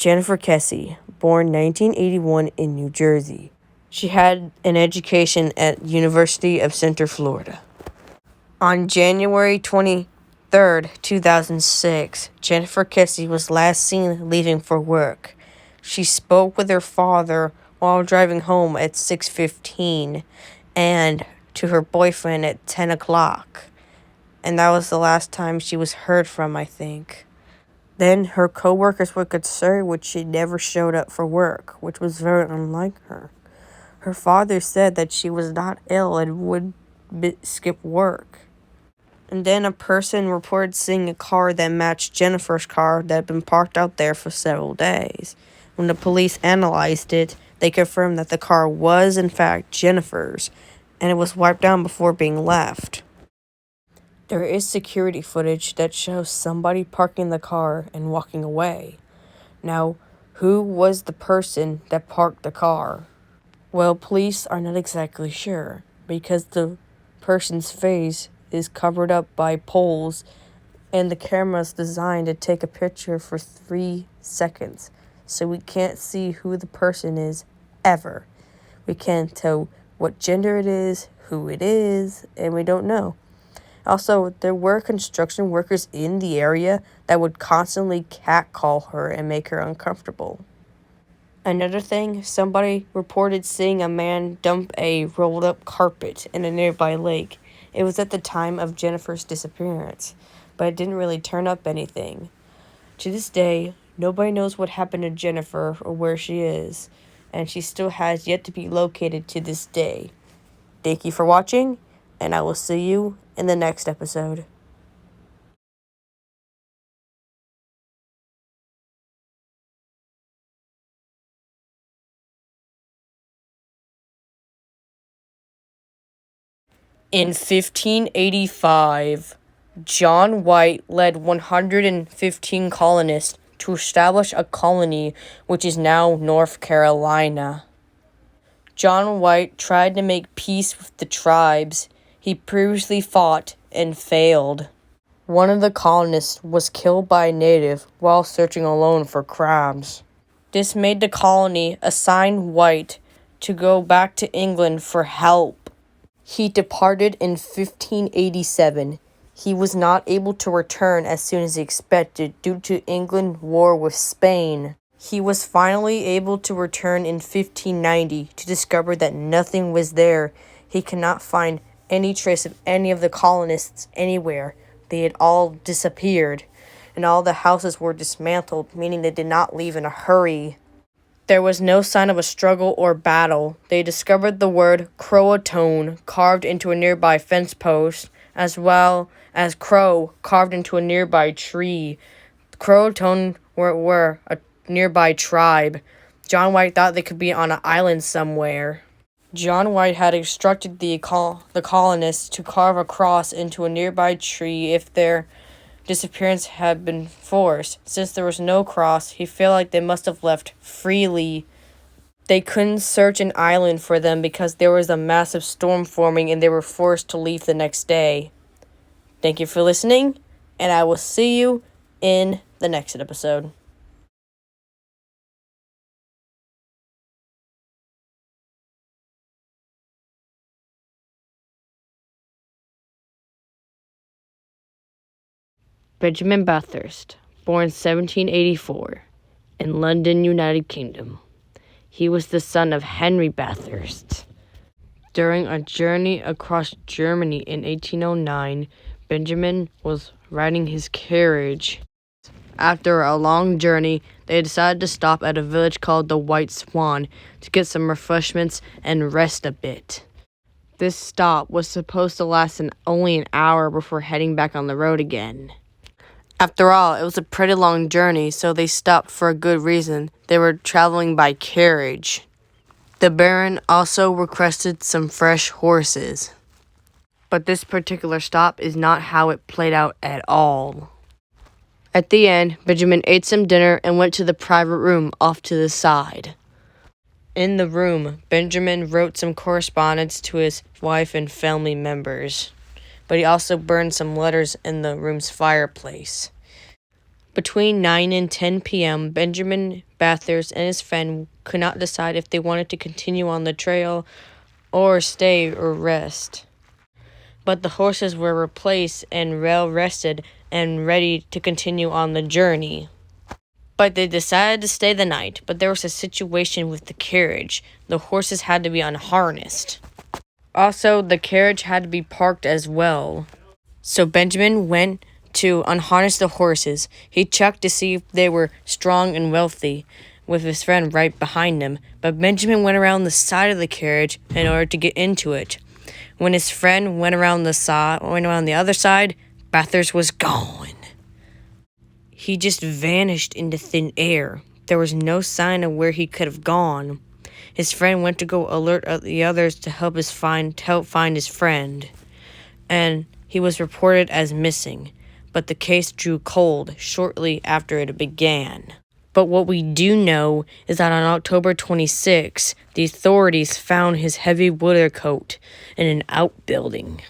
Jennifer Kesey, born 1981 in New Jersey. She had an education at University of Central Florida. On January 23rd, 2006, Jennifer Kesey was last seen leaving for work. She spoke with her father while driving home at 6:15 and to her boyfriend at 10 o'clock. And that was the last time she was heard from, I think. Then her co-workers were concerned when she never showed up for work, which was very unlike her. Her father said that she was not ill and would skip work. And then a person reported seeing a car that matched Jennifer's car that had been parked out there for several days. When the police analyzed it, they confirmed that the car was in fact Jennifer's, and it was wiped down before being left. There is security footage that shows somebody parking the car and walking away. Now, who was the person that parked the car? Well, police are not exactly sure, because the person's face is covered up by poles, and the camera's designed to take a picture for 3 seconds, so we can't see who the person is ever. We can't tell what gender it is, who it is, and we don't know. Also, there were construction workers in the area that would constantly catcall her and make her uncomfortable. Another thing, somebody reported seeing a man dump a rolled-up carpet in a nearby lake. It was at the time of Jennifer's disappearance, but it didn't really turn up anything. To this day, nobody knows what happened to Jennifer or where she is, and she still has yet to be located to this day. Thank you for watching, and I will see you in the next episode. In 1585, John White led 115 colonists to establish a colony which is now North Carolina. John White tried to make peace with the tribes he previously fought and failed. One of the colonists was killed by a native while searching alone for crabs. This made the colony assign White to go back to England for help. He departed in 1587. He was not able to return as soon as he expected due to England's war with Spain. He was finally able to return in 1590 to discover that nothing was there. He could not find any trace of any of the colonists anywhere. They had all disappeared, and all the houses were dismantled, meaning they did not leave in a hurry. There was no sign of a struggle or battle. They discovered the word Croatoan carved into a nearby fence post, as well as crow carved into a nearby tree. Croatoan were a nearby tribe. John White thought they could be on an island somewhere. John White had instructed the colonists to carve a cross into a nearby tree if their disappearance had been forced. Since there was no cross, he felt like they must have left freely. They couldn't search an island for them because there was a massive storm forming and they were forced to leave the next day. Thank you for listening, and I will see you in the next episode. Benjamin Bathurst, born 1784, in London, United Kingdom. He was the son of Henry Bathurst. During a journey across Germany in 1809, Benjamin was riding his carriage. After a long journey, they decided to stop at a village called the White Swan to get some refreshments and rest a bit. This stop was supposed to last only an hour before heading back on the road again. After all, it was a pretty long journey, so they stopped for a good reason. They were traveling by carriage. The Baron also requested some fresh horses. But this particular stop is not how it played out at all. At the end, Benjamin ate some dinner and went to the private room off to the side. In the room, Benjamin wrote some correspondence to his wife and family members, but he also burned some letters in the room's fireplace. Between 9 and 10 p.m., Benjamin Bathurst and his friend could not decide if they wanted to continue on the trail or stay or rest. But the horses were replaced and well rested and ready to continue on the journey. But they decided to stay the night, but there was a situation with the carriage. The horses had to be unharnessed. Also, the carriage had to be parked as well. So Benjamin went to unharness the horses. He checked to see if they were strong and wealthy, with his friend right behind him. But Benjamin went around the side of the carriage in order to get into it. When his friend went around the other side, Bathurst was gone. He just vanished into thin air. There was no sign of where he could have gone. His friend went to go alert the others to help find his friend, and he was reported as missing. But the case drew cold shortly after it began. But what we do know is that on October 26, the authorities found his heavy winter coat in an outbuilding.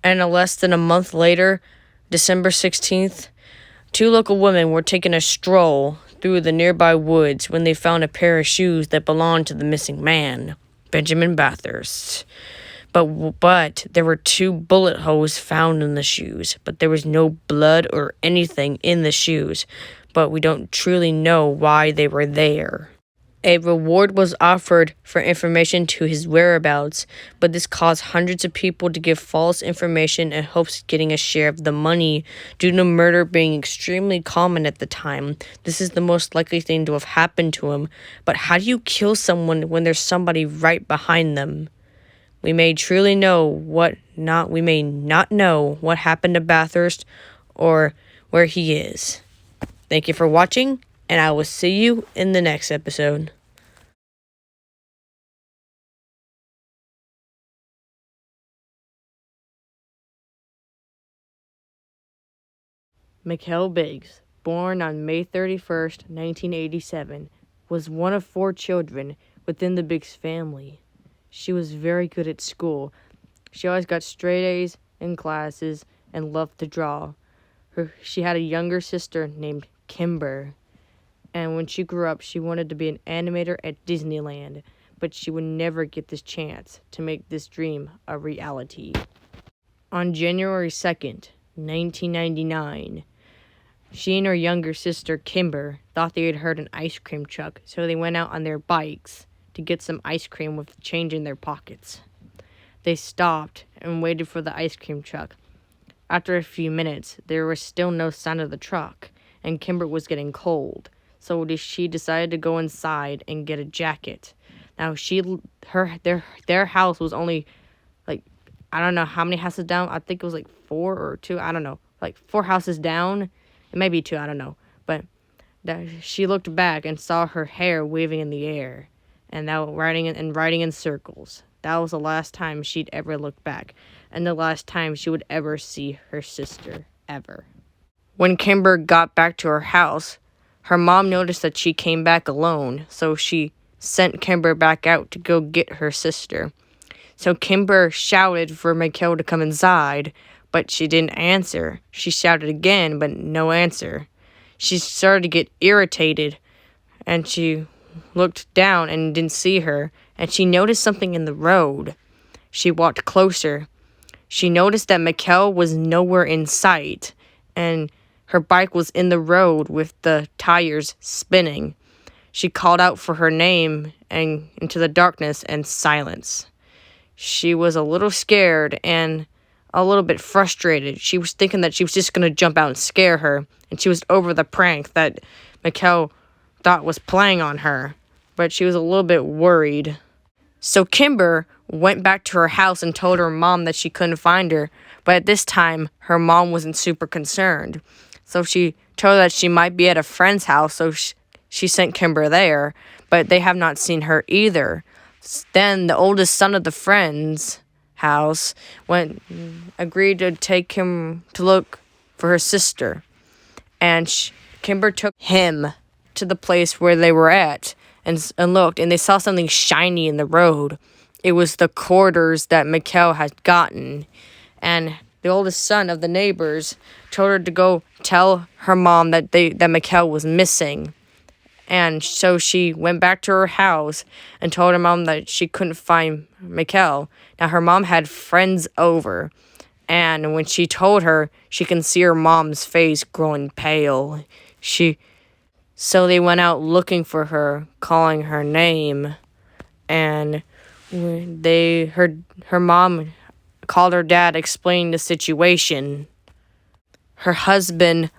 And less than a month later, December 16th, 2 local women were taking a stroll through the nearby woods when they found a pair of shoes that belonged to the missing man, Benjamin Bathurst. But there were 2 bullet holes found in the shoes, but there was no blood or anything in the shoes, but we don't truly know why they were there. A reward was offered for information to his whereabouts, but this caused hundreds of people to give false information in hopes of getting a share of the money. Due to murder being extremely common at the time, this is the most likely thing to have happened to him. But how do you kill someone when there's somebody right behind them? We may not know what happened to Bathurst or where he is. Thank you for watching, and I will see you in the next episode. Mikkel Biggs, born on May 31st, 1987, was one of 4 children within the Biggs family. She was very good at school. She always got straight A's in classes and loved to draw. She had a younger sister named Kimber, and when she grew up, she wanted to be an animator at Disneyland, but she would never get this chance to make this dream a reality. On January 2nd, 1999, she and her younger sister, Kimber, thought they had heard an ice cream truck, so they went out on their bikes to get some ice cream with change in their pockets. They stopped and waited for the ice cream truck. After a few minutes, there was still no sign of the truck, and Kimber was getting cold, so she decided to go inside and get a jacket. Now, their house was only, I don't know how many houses down. I think it was 4 or 2. I don't know. 4 houses down. It may be 2. I don't know. But she looked back and saw her hair waving in the air, and riding in circles. That was the last time she'd ever looked back, and the last time she would ever see her sister, ever. When Kimber got back to her house, her mom noticed that she came back alone, so she sent Kimber back out to go get her sister. So Kimber shouted for Mikkel to come inside, but she didn't answer. She shouted again, but no answer. She started to get irritated, and she looked down and didn't see her, and she noticed something in the road. She walked closer. She noticed that Mikkel was nowhere in sight, and her bike was in the road with the tires spinning. She called out for her name and into the darkness and silence. She was a little scared and a little bit frustrated. She was thinking that she was just going to jump out and scare her, and she was over the prank that Mikkel thought was playing on her, but she was a little bit worried. So Kimber went back to her house and told her mom that she couldn't find her, but at this time, her mom wasn't super concerned. So she told her that she might be at a friend's house, so she sent Kimber there, but they have not seen her either. Then the oldest son of the friend's house agreed to take him to look for her sister, and Kimber took him to the place where they were at and looked, and they saw something shiny in the road. It was the quarters that Mikkel had gotten, and the oldest son of the neighbors, told her to go tell her mom that Mikhail was missing. And so she went back to her house and told her mom that she couldn't find Mikhail. Now, her mom had friends over, and when she told her, she can see her mom's face growing pale. So they went out looking for her, calling her name, and her mom called her dad, explaining the situation. Her husband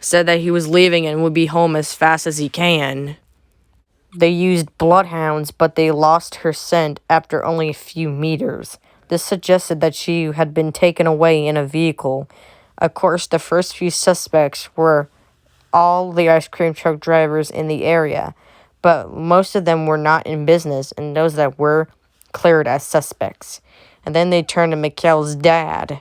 said that he was leaving and would be home as fast as he can. They used bloodhounds, but they lost her scent after only a few meters. This suggested that she had been taken away in a vehicle. Of course, the first few suspects were all the ice cream truck drivers in the area, but most of them were not in business, and those that were cleared as suspects. And then they turned to Mikhail's dad,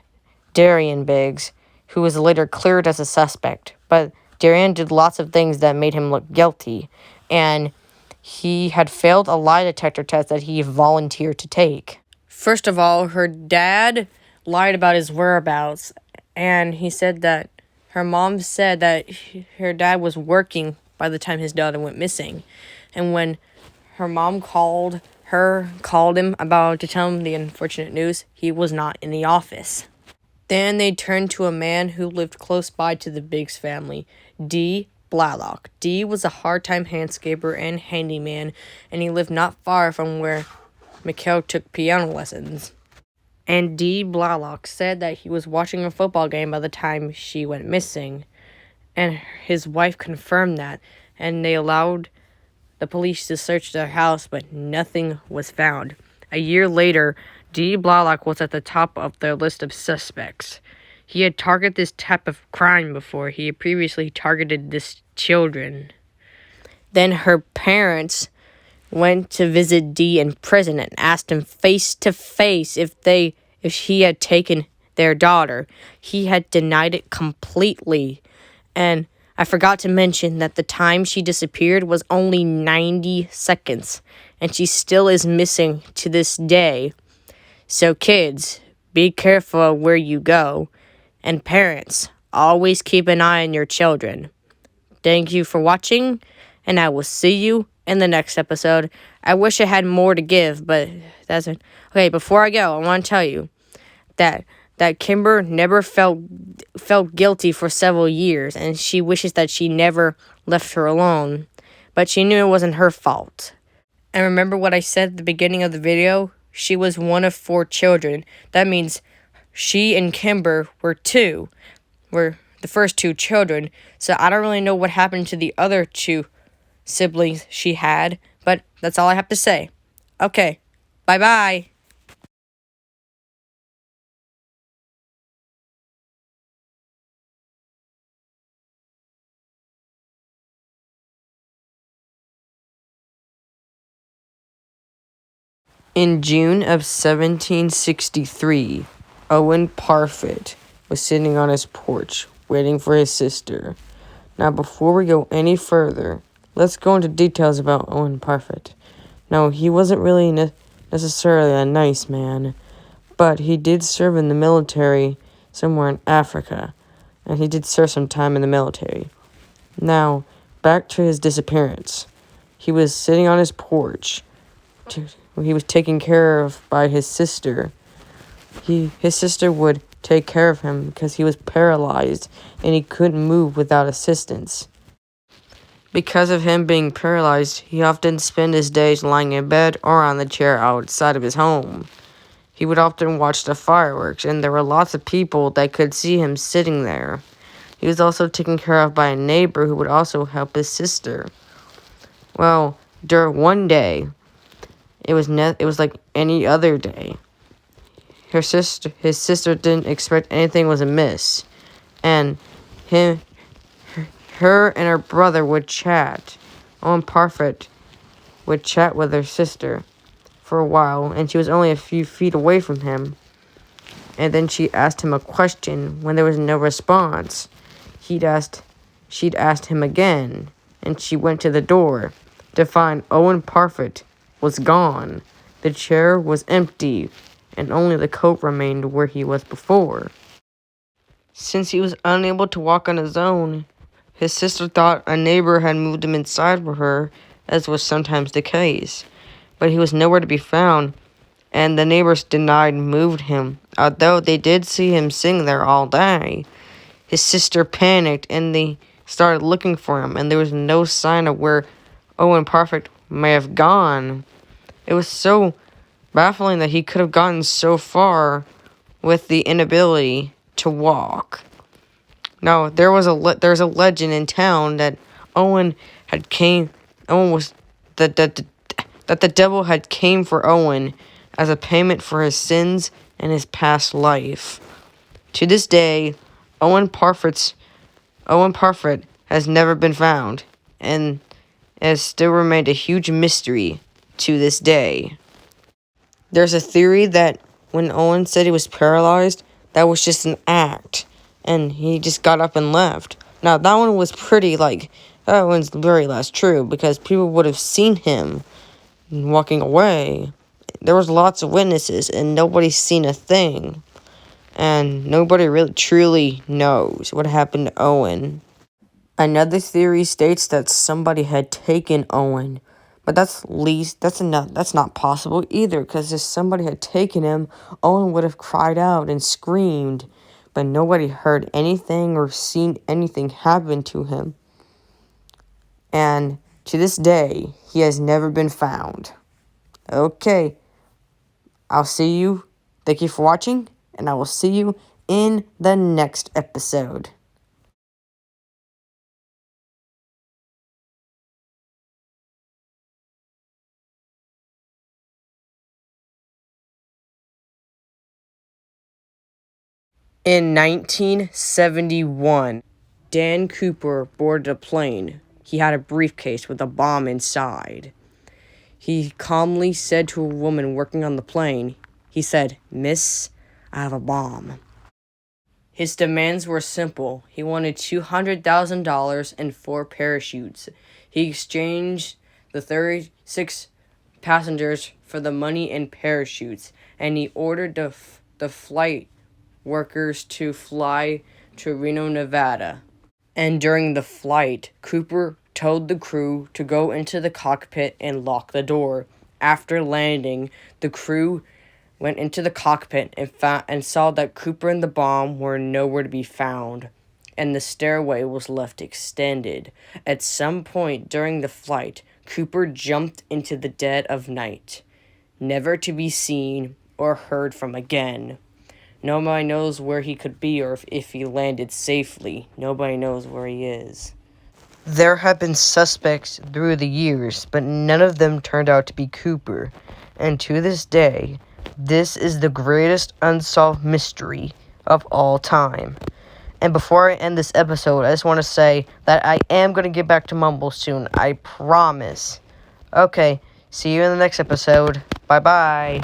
Darian Biggs, who was later cleared as a suspect. But Darian did lots of things that made him look guilty, and he had failed a lie detector test that he volunteered to take. First of all, her dad lied about his whereabouts, and he said that her mom said that her dad was working by the time his daughter went missing. And when her mom called him to tell him the unfortunate news, he was not in the office. Then they turned to a man who lived close by to the Biggs family, D. Blalock. D was a hard-time handscaper and handyman, and he lived not far from where Mikhail took piano lessons. And D. Blalock said that he was watching a football game by the time she went missing, and his wife confirmed that, and they allowed the police to search their house, but nothing was found. A year later, D. Blalock was at the top of their list of suspects. He had targeted this type of crime before. He had previously targeted this children. Then her parents went to visit D in prison and asked him face to face if he had taken their daughter. He had denied it completely. And I forgot to mention that the time she disappeared was only 90 seconds, and she still is missing to this day. So kids, be careful where you go, and parents, always keep an eye on your children. Thank you for watching, and I will see you in the next episode. I wish I had more to give, but that's it. Okay, before I go, I want to tell you that Kimber never felt guilty for several years, and she wishes that she never left her alone, but she knew it wasn't her fault. And remember what I said at the beginning of the video? She was one of 4 children. That means she and Kimber were the first 2 children. So I don't really know what happened to the other 2 siblings she had, but that's all I have to say. Okay, bye-bye. In June of 1763, Owen Parfitt was sitting on his porch, waiting for his sister. Now, before we go any further, let's go into details about Owen Parfitt. Now, he wasn't really necessarily a nice man, but he did serve in the military somewhere in Africa, and he did serve some time in the military. Now, back to his disappearance. He was sitting on his porch. He was taken care of by his sister. His sister would take care of him because he was paralyzed and he couldn't move without assistance. Because of him being paralyzed, he often spent his days lying in bed or on the chair outside of his home. He would often watch the fireworks, and there were lots of people that could see him sitting there. He was also taken care of by a neighbor who would also help his sister. Well, during one day, it was like any other day. His sister didn't expect anything was amiss, and her and her brother would chat. Owen Parfitt would chat with her sister for a while, and she was only a few feet away from him. And then she asked him a question. When there was no response, she'd asked him again, and she went to the door to find Owen Parfitt was gone. The chair was empty, and only the coat remained where he was before. Since he was unable to walk on his own, his sister thought a neighbor had moved him inside with her, as was sometimes the case. But he was nowhere to be found, and the neighbors denied moved him, although they did see him sing there all day. His sister panicked, and they started looking for him, and there was no sign of where Owen Parfitt may have gone. It was so baffling that he could have gotten so far with the inability to walk. Now, there's a legend in town that Owen had came. Owen was that the devil had came for Owen as a payment for his sins and his past life. To this day, Owen Parfitt has never been found, and has still remained a huge mystery to this day. There's a theory that when Owen said he was paralyzed, that was just an act, and he just got up and left. Now, that one was pretty, that one's very less true, because people would have seen him walking away. There was lots of witnesses, and nobody's seen a thing. And nobody really truly knows what happened to Owen. Another theory states that somebody had taken Owen, but that's not possible either, because if somebody had taken him, Owen would have cried out and screamed, but nobody heard anything or seen anything happen to him. And to this day, he has never been found. Okay, I'll see you. Thank you for watching, and I will see you in the next episode. In 1971, Dan Cooper boarded a plane. He had a briefcase with a bomb inside. He calmly said to a woman working on the plane, he said, "Miss, I have a bomb." His demands were simple. He wanted $200,000 and 4 parachutes. He exchanged the 36 passengers for the money and parachutes, and he ordered the flight workers to fly to Reno, Nevada. And during the flight, Cooper told the crew to go into the cockpit and lock the door. After landing, the crew went into the cockpit and saw that Cooper and the bomb were nowhere to be found, and the stairway was left extended. At some point during the flight, Cooper jumped into the dead of night, never to be seen or heard from again. Nobody knows where he could be or if he landed safely. Nobody knows where he is. There have been suspects through the years, but none of them turned out to be Cooper. And to this day, this is the greatest unsolved mystery of all time. And before I end this episode, I just want to say that I am going to get back to Mumble soon. I promise. Okay, see you in the next episode. Bye-bye.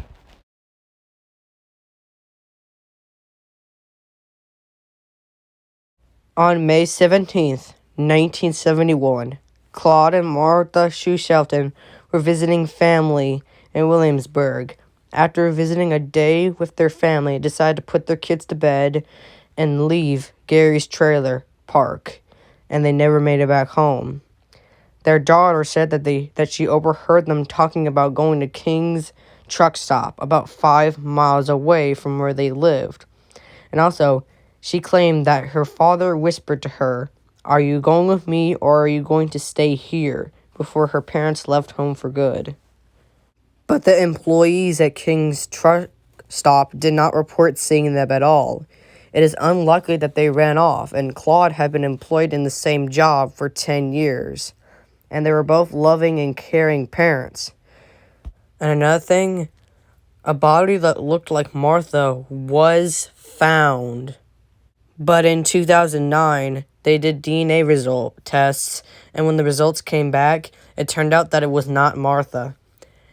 On May 17th, 1971, Claude and Martha Shue Shelton were visiting family in Williamsburg. After visiting a day with their family, decided to put their kids to bed and leave Gary's trailer park, and they never made it back home. Their daughter said that she overheard them talking about going to King's truck stop about 5 miles away from where they lived. And also, she claimed that her father whispered to her, "Are you going with me or are you going to stay here?" before her parents left home for good. But the employees at King's truck stop did not report seeing them at all. It is unlikely that they ran off, and Claude had been employed in the same job for 10 years. And they were both loving and caring parents. And another thing, a body that looked like Martha was found. But in 2009, they did DNA result tests, and when the results came back, it turned out that it was not Martha.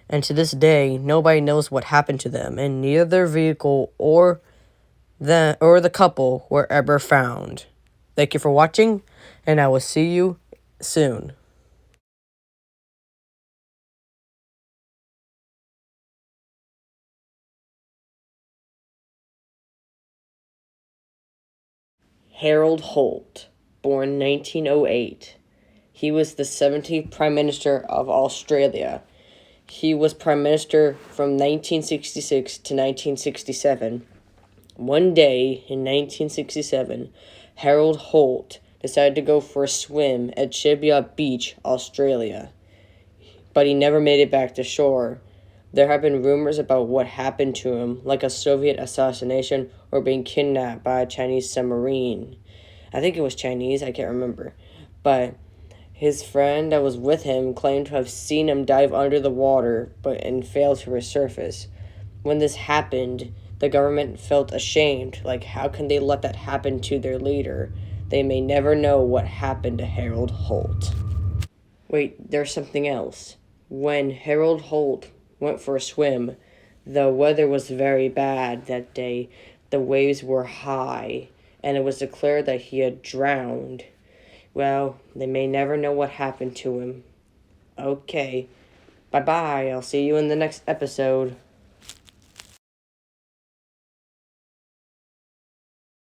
And to this day, nobody knows what happened to them, and neither their vehicle or the couple were ever found. Thank you for watching, and I will see you soon. Harold Holt, born 1908. He was the 17th Prime Minister of Australia. He was Prime Minister from 1966 to 1967. One day in 1967, Harold Holt decided to go for a swim at Cheviot Beach, Australia, but he never made it back to shore. There have been rumors about what happened to him, like a Soviet assassination or being kidnapped by a Chinese submarine. I think it was Chinese, I can't remember. But his friend that was with him claimed to have seen him dive under the water and fail to resurface. When this happened, the government felt ashamed. Like, how can they let that happen to their leader? They may never know what happened to Harold Holt. Wait, there's something else. When Harold Holt went for a swim, the weather was very bad that day. The waves were high, and it was declared that he had drowned. Well, they may never know what happened to him. Okay. Bye-bye. I'll see you in the next episode.